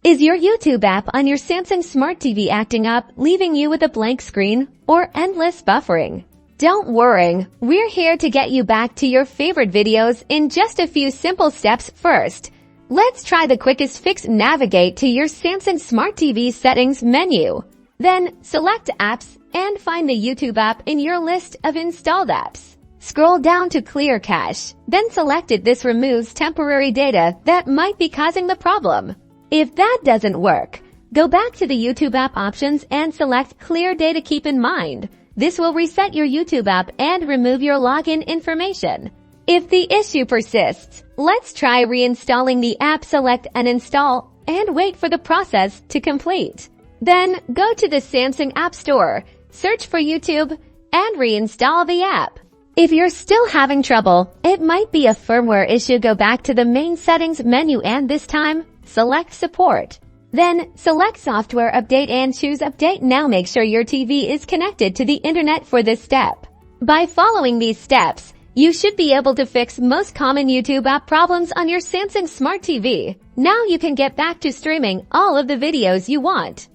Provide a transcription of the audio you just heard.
Is your YouTube app on your Samsung Smart TV acting up, leaving you with a blank screen or endless buffering? Don't worry, we're here to get you back to your favorite videos in just a few simple steps. First, let's try the quickest fix. Navigate to your Samsung Smart TV settings menu. Then select Apps and find the YouTube app in your list of installed apps. Scroll down to Clear Cache, then select it. This removes temporary data that might be causing the problem. If that doesn't work, go back to the YouTube app options and select Clear Data. Keep in mind, this will reset your YouTube app and remove your login information. If the issue persists, let's try reinstalling the app. Select Uninstall and wait for the process to complete. Then go to the Samsung App Store, search for YouTube, and reinstall the app. If you're still having trouble, it might be a firmware issue. Go back to the main settings menu and this time, select Support. Then select Software Update and choose Update Now. Make sure your TV is connected to the internet for this step. By following these steps, you should be able to fix most common YouTube app problems on your Samsung Smart TV. Now you can get back to streaming all of the videos you want.